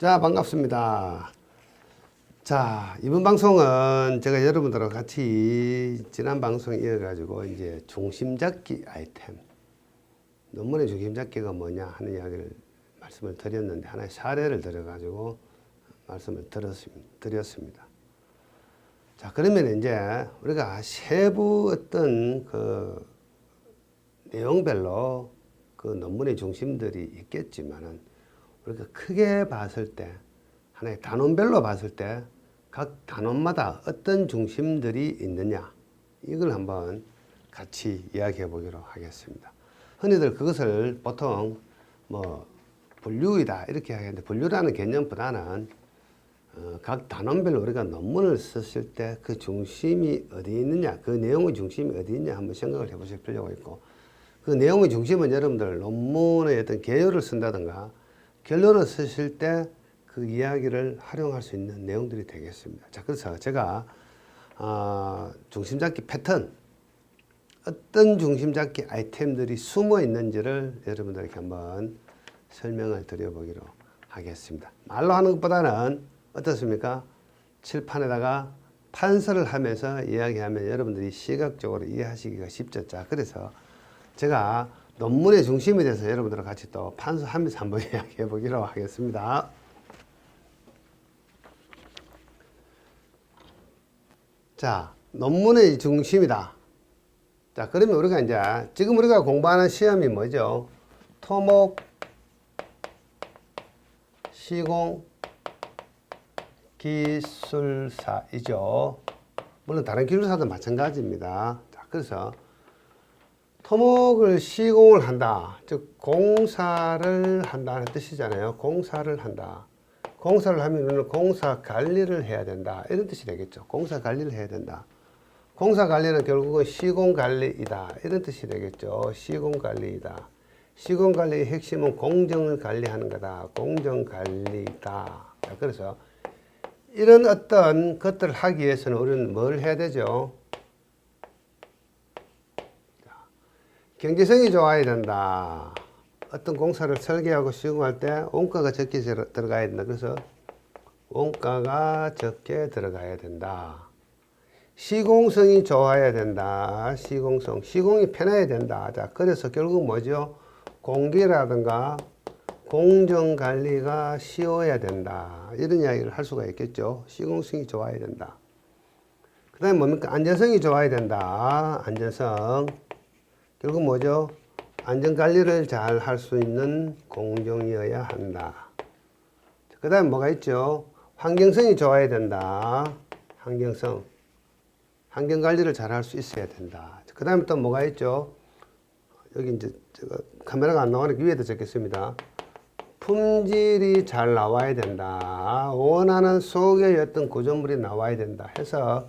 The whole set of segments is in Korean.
자, 반갑습니다. 자, 이번 방송은 제가 여러분들과 같이 지난 방송 이어가지고 이제 중심 잡기 아이템, 논문의 중심 잡기가 뭐냐 하는 이야기를 말씀을 드렸는데, 하나의 사례를 들어가지고 말씀을 드렸습니다. 자, 그러면 이제 우리가 세부 어떤 그 내용별로 그 논문의 중심들이 있겠지만은, 우리가 크게 봤을 때, 하나의 단원별로 봤을 때 각 단원마다 어떤 중심들이 있느냐, 이걸 한번 같이 이야기해 보기로 하겠습니다. 흔히들 그것을 보통 뭐 분류이다 이렇게 하겠는데, 분류라는 개념보다는 각 단원별로 우리가 논문을 썼을 때 그 중심이 어디 있느냐, 그 내용의 중심이 어디 있냐 한번 생각을 해 보실 필요가 있고, 그 내용의 중심은 여러분들 논문의 어떤 개요를 쓴다든가 결론을 쓰실 때 그 이야기를 활용할 수 있는 내용들이 되겠습니다. 자, 그래서 제가 중심 잡기 패턴, 어떤 중심 잡기 아이템들이 숨어 있는지를 여러분들에게 한번 설명을 드려보기로 하겠습니다. 말로 하는 것보다는 어떻습니까? 칠판에다가 판서를 하면서 이야기하면 여러분들이 시각적으로 이해하시기가 쉽죠. 자, 그래서 제가 논문의 중심에 대해서 여러분들과 같이 또 판서하면서 한번 이야기해 보기로 하겠습니다. 자, 논문의 중심이다. 자, 그러면 우리가 이제 지금 우리가 공부하는 시험이 뭐죠? 토목, 시공, 기술사이죠. 물론 다른 기술사도 마찬가지입니다. 자, 그래서 토목을 시공을 한다, 즉 공사를 한다는 뜻이잖아요. 공사를 한다. 공사를 하면 공사 관리를 해야 된다, 이런 뜻이 되겠죠. 공사 관리를 해야 된다. 공사 관리는 결국은 시공 관리이다, 이런 뜻이 되겠죠. 시공 관리이다. 시공 관리의 핵심은 공정을 관리하는 거다. 공정 관리다. 자, 그래서 이런 어떤 것들을 하기 위해서는 우리는 뭘 해야 되죠? 경제성이 좋아야 된다. 어떤 공사를 설계하고 시공할 때 원가가 적게 들어가야 된다. 그래서 원가가 적게 들어가야 된다. 시공성이 좋아야 된다. 시공성. 시공이 편해야 된다. 자, 그래서 결국 뭐죠? 공기라든가 공정관리가 쉬워야 된다. 이런 이야기를 할 수가 있겠죠. 시공성이 좋아야 된다. 그 다음에 뭡니까? 안전성이 좋아야 된다. 안전성. 결국 뭐죠? 안전관리를 잘 할 수 있는 공정이어야 한다. 그 다음에 뭐가 있죠? 환경성이 좋아야 된다. 환경성. 환경관리를 잘 할 수 있어야 된다. 그 다음에 또 뭐가 있죠? 여기 이제 제가 카메라가 안 나오니까 위에다 적겠습니다. 품질이 잘 나와야 된다. 원하는 속의 어떤 구조물이 나와야 된다 해서,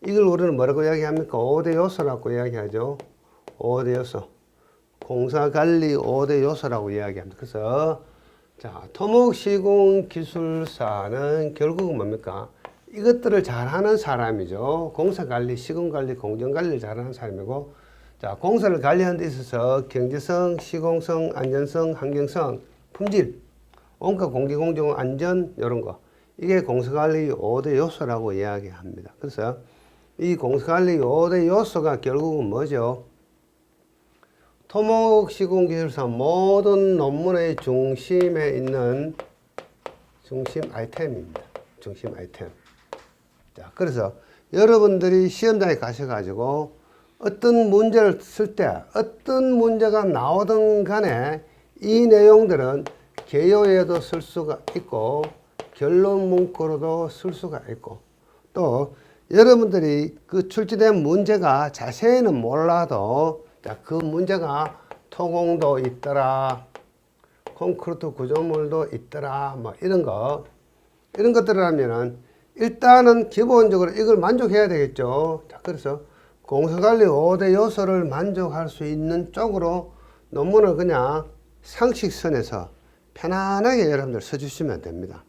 이걸 우리는 뭐라고 이야기합니까? 5대 요소라고 이야기하죠. 5대 요소. 공사관리 5대 요소라고 이야기합니다. 그래서 자, 토목시공기술사는 결국은 뭡니까? 이것들을 잘하는 사람이죠. 공사관리, 시공관리, 공정관리를 잘하는 사람이고, 자, 공사를 관리하는 데 있어서 경제성, 시공성, 안전성, 환경성, 품질, 원가, 공기, 공정, 안전, 이런 거, 이게 공사관리 5대 요소라고 이야기합니다. 그래서 이 공사관리 5대 요소가 결국은 뭐죠? 토목시공기술사 모든 논문의 중심에 있는 중심 아이템입니다. 중심 아이템. 자, 그래서 여러분들이 시험장에 가셔가지고 어떤 문제를 쓸 때, 어떤 문제가 나오든 간에 이 내용들은 개요에도 쓸 수가 있고, 결론 문구로도 쓸 수가 있고, 또 여러분들이 그 출제된 문제가 자세히는 몰라도, 자, 그 문제가 토공도 있더라, 콘크리트 구조물도 있더라, 뭐 이런 것들을 하면은 일단은 기본적으로 이걸 만족해야 되겠죠. 자, 그래서 공사관리 5대 요소를 만족할 수 있는 쪽으로 논문을 그냥 상식선에서 편안하게 여러분들 써주시면 됩니다.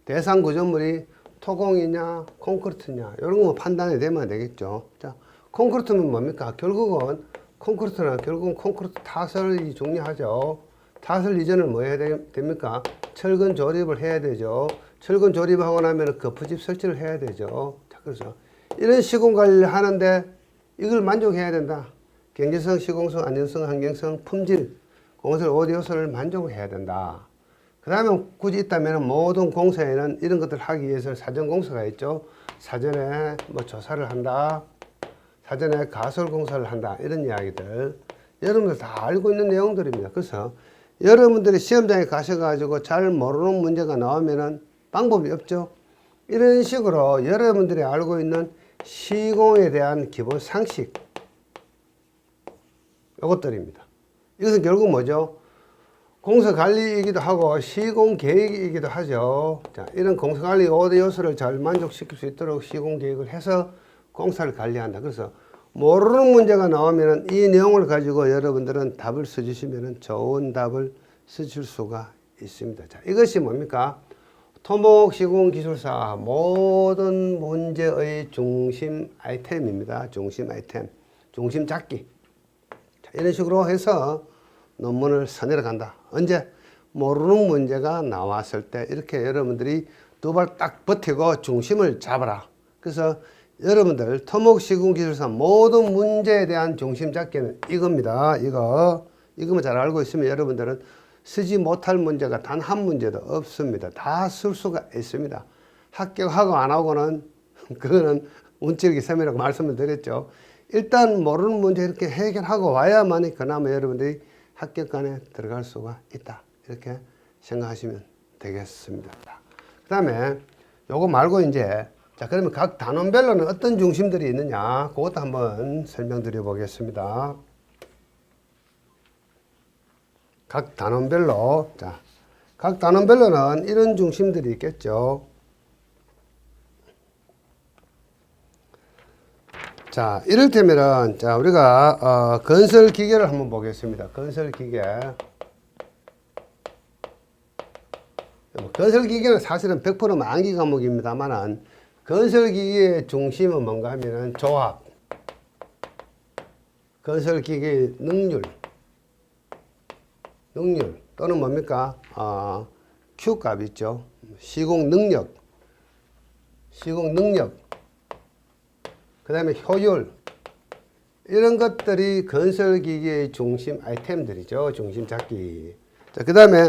대상 구조물이 토공이냐 콘크리트냐 이런 거 판단이 되면 되겠죠. 자, 콘크리트는 뭡니까? 결국은 콘크리트는 콘크리트 타설이 중요하죠. 타설 이전을 뭐 해야 됩니까? 철근 조립을 해야 되죠. 철근 조립하고 나면 거푸집 설치를 해야 되죠. 자, 그래서 이런 시공 관리를 하는데 이걸 만족해야 된다. 경제성, 시공성, 안전성, 환경성, 품질, 공설 5대 요소를 만족해야 된다. 그 다음에 굳이 있다면 모든 공사에는 이런 것들을 하기 위해서 사전 공사가 있죠. 사전에 뭐 조사를 한다. 사전에 가설 공사를 한다. 이런 이야기들. 여러분들 다 알고 있는 내용들입니다. 그래서 여러분들이 시험장에 가셔가지고 잘 모르는 문제가 나오면은 방법이 없죠. 이런 식으로 여러분들이 알고 있는 시공에 대한 기본 상식, 이것들입니다. 이것은 결국 뭐죠? 공사 관리이기도 하고 시공 계획이기도 하죠. 자, 이런 공사 관리 5대 요소를 잘 만족시킬 수 있도록 시공 계획을 해서 공사를 관리한다. 그래서 모르는 문제가 나오면 이 내용을 가지고 여러분들은 답을 써주시면 좋은 답을 쓰실 수가 있습니다. 자, 이것이 뭡니까? 토목시공기술사 모든 문제의 중심 아이템입니다. 중심 아이템, 중심 잡기. 자, 이런 식으로 해서 논문을 써내려 간다. 언제? 모르는 문제가 나왔을 때 이렇게 여러분들이 두 발 딱 버티고 중심을 잡아라. 그래서 여러분들 토목시공기술사 모든 문제에 대한 중심 잡기는 이겁니다. 이거만 잘 알고 있으면 여러분들은 쓰지 못할 문제가 단 한 문제도 없습니다. 다 쓸 수가 있습니다. 합격하고 안 하고는 그거는 운치르기 셈이라고 말씀을 드렸죠. 일단 모르는 문제 이렇게 해결하고 와야만이 그나마 여러분들이 합격관에 들어갈 수가 있다. 이렇게 생각하시면 되겠습니다. 그 다음에 요거 말고 이제 자, 그러면 각 단원별로는 어떤 중심들이 있느냐, 그것도 한번 설명드려 보겠습니다. 각 단원별로, 자, 각 단원별로는 이런 중심들이 있겠죠. 자, 이를테면은, 자, 우리가, 건설 기계를 한번 보겠습니다. 건설 기계. 건설 기계는 사실은 100% 만기 과목입니다만은, 건설기계의 중심은 뭔가 하면은 조합, 건설기계의 능률 또는 뭡니까? Q값 있죠. 시공 능력, 그 다음에 효율, 이런 것들이 건설기계의 중심 아이템들이죠. 중심 잡기. 자, 그 다음에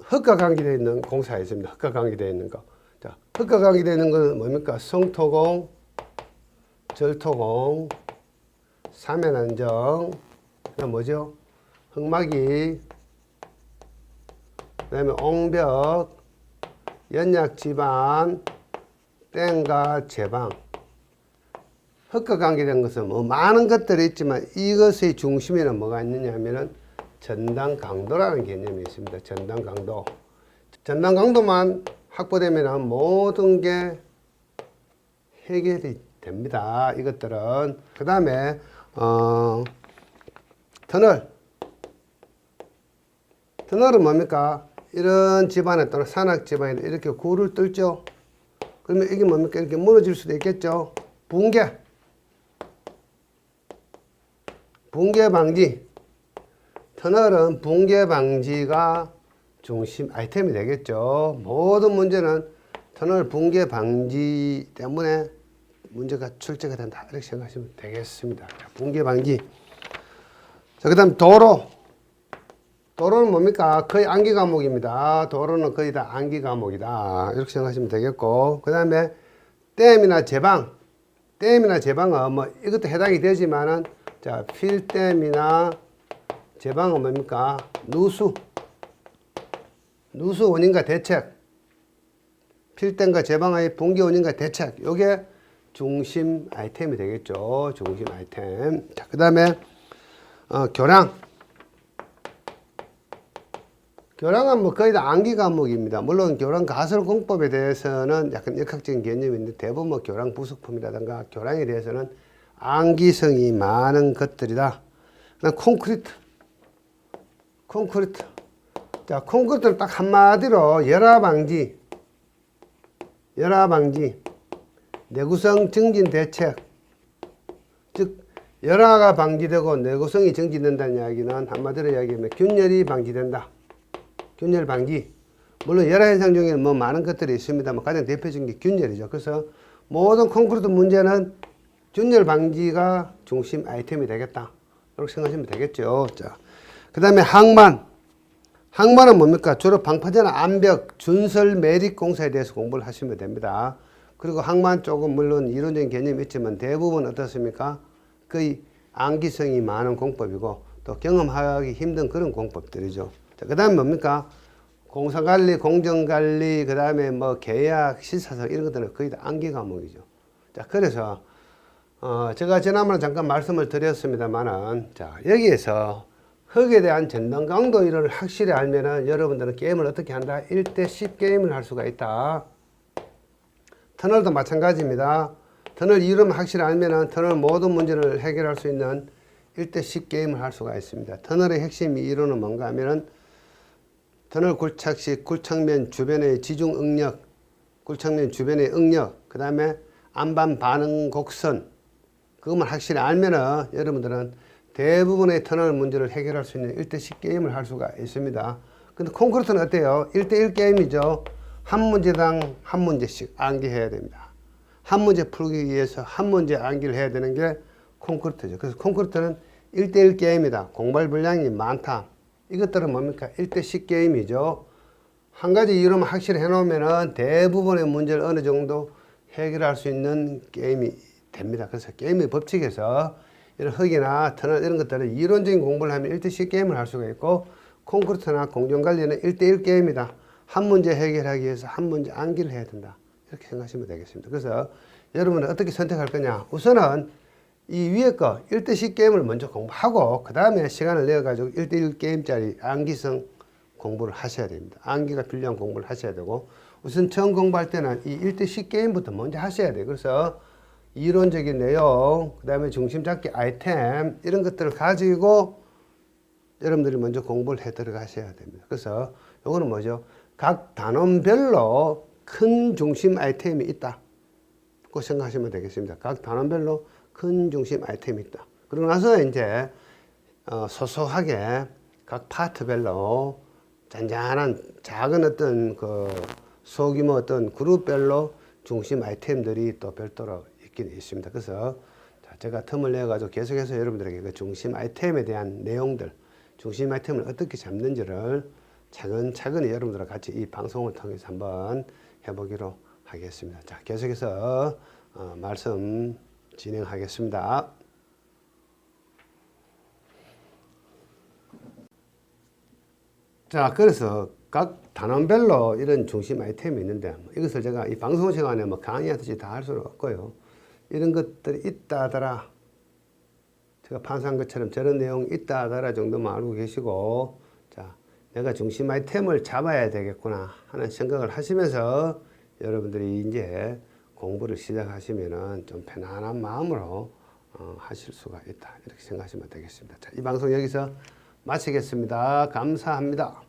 흙과 관계되어 있는 공사가 있습니다. 흙과 관계되어 있는 거. 자, 흙과 관계되어 있는 건 뭡니까? 성토공, 절토공, 사면안정, 그다음 뭐죠? 흙막이, 그다음에 옹벽, 연약지반, 땡과 제방. 흙과 관계된 것은 뭐 많은 것들이 있지만 이것의 중심에는 뭐가 있느냐 하면은 전당 강도라는 개념이 있습니다. 전당 강도. 전당 강도만 확보되면 모든 게 해결이 됩니다. 이것들은. 그 다음에 터널은 뭡니까? 이런 집안에 또는 산악 집안에 이렇게 굴을 뚫죠. 그러면 이게 뭡니까? 이렇게 무너질 수도 있겠죠. 붕괴 방지. 터널은 붕괴 방지가 중심 아이템이 되겠죠. 모든 문제는 터널 붕괴 방지 때문에 문제가 출제가 된다. 이렇게 생각하시면 되겠습니다. 붕괴 방지. 자, 그 다음 도로는 뭡니까? 거의 암기 과목입니다. 도로는 거의 다 암기 과목이다. 이렇게 생각하시면 되겠고, 그 다음에 댐이나 제방은 뭐 이것도 해당이 되지만은, 자, 필댐이나 제방은 뭡니까? 누수 원인과 대책, 필댐과 제방의 붕괴 원인과 대책, 요게 중심 아이템이 되겠죠. 중심 아이템. 자, 그 다음에 교량은 뭐 거의 다 암기 과목입니다. 물론 교량 가설 공법에 대해서는 약간 역학적인 개념이 있는데 대부분 뭐 교량 부속품이라든가 교량에 대해서는 암기성이 많은 것들이다. 그다음 콘크리트. 자, 콘크리트는 딱 한마디로 열화 방지, 내구성 증진 대책. 즉 열화가 방지되고 내구성이 증진된다는 이야기는 한마디로 이야기하면 균열이 방지된다. 균열 방지. 물론 여러 현상 중에 뭐 많은 것들이 있습니다만 가장 대표적인 게 균열이죠. 그래서 모든 콘크리트 문제는 균열 방지가 중심 아이템이 되겠다. 이렇게 생각하시면 되겠죠. 자, 그 다음에 항만. 항만은 뭡니까? 주로 방파제나 암벽, 준설, 매립 공사에 대해서 공부를 하시면 됩니다. 그리고 항만 쪽은 물론 이론적인 개념이 있지만 대부분 어떻습니까? 거의 암기성이 많은 공법이고 또 경험하기 힘든 그런 공법들이죠. 그 다음에 뭡니까? 공사관리, 공정관리, 그 다음에 뭐 계약, 실사서 이런 것들은 거의 다 암기 과목이죠. 자, 그래서 제가 지난번에 잠깐 말씀을 드렸습니다만은 자, 여기에서 흙에 대한 전단 강도 이론을 확실히 알면은 여러분들은 게임을 어떻게 한다? 1대10 게임을 할 수가 있다. 터널도 마찬가지입니다. 터널 이론을 확실히 알면은 터널 모든 문제를 해결할 수 있는 1대10 게임을 할 수가 있습니다. 터널의 핵심 이론은 뭔가 하면은 터널 굴착 시 굴착면 주변의 지중 응력, 굴착면 주변의 응력, 그 다음에 안반 반응 곡선, 그것만 확실히 알면은 여러분들은 대부분의 터널 문제를 해결할 수 있는 1대10 게임을 할 수가 있습니다. 근데 콘크리트는 어때요? 1대1 게임이죠. 한 문제당 한 문제씩 암기해야 됩니다. 한 문제 풀기 위해서 한 문제 암기를 해야 되는 게 콘크리트죠. 그래서 콘크리트는 1대1 게임이다. 공발 분량이 많다. 이것들은 뭡니까? 1대10 게임이죠. 한 가지 이론만 확실히 해놓으면 대부분의 문제를 어느 정도 해결할 수 있는 게임이 됩니다. 그래서 게임의 법칙에서 이런 흙이나 터널 이런 것들은 이론적인 공부를 하면 1대10 게임을 할 수가 있고 콘크리트나 공정관리는 1대1 게임이다. 한 문제 해결하기 위해서 한 문제 암기를 해야 된다. 이렇게 생각하시면 되겠습니다. 그래서 여러분은 어떻게 선택할 거냐. 우선은 이 위에 거 1대10 게임을 먼저 공부하고 그 다음에 시간을 내어가지고 1대1 게임짜리 암기성 공부를 하셔야 됩니다. 암기가 필요한 공부를 하셔야 되고 우선 처음 공부할 때는 이 1대10 게임부터 먼저 하셔야 돼요. 그래서 이론적인 내용, 그 다음에 중심 잡기 아이템 이런 것들을 가지고 여러분들이 먼저 공부를 해 들어가셔야 됩니다. 그래서 요거는 뭐죠? 각 단원별로 큰 중심 아이템이 있다. 그 생각하시면 되겠습니다. 각 단원별로 큰 중심 아이템이 있다. 그러고 나서 이제 소소하게 각 파트별로 잔잔한 작은 어떤 그 소규모 어떤 그룹별로 중심 아이템들이 또 별도로 있긴 있습니다. 그래서 제가 틈을 내가지고 계속해서 여러분들에게 그 중심 아이템에 대한 내용들, 중심 아이템을 어떻게 잡는지를 차근차근히 여러분들과 같이 이 방송을 통해서 한번 해보기로 하겠습니다. 자, 계속해서 말씀 진행하겠습니다. 자, 그래서 각 단원별로 이런 중심 아이템이 있는데 이것을 제가 이 방송 시간에 뭐 강의하듯이 다 할 수는 없고요. 이런 것들이 있다 하더라. 제가 판사한 것처럼 저런 내용이 있다 하더라 정도만 알고 계시고 자, 내가 중심 아이템을 잡아야 되겠구나 하는 생각을 하시면서 여러분들이 이제 공부를 시작하시면은 좀 편안한 마음으로 하실 수가 있다. 이렇게 생각하시면 되겠습니다. 자, 이 방송 여기서 마치겠습니다. 감사합니다.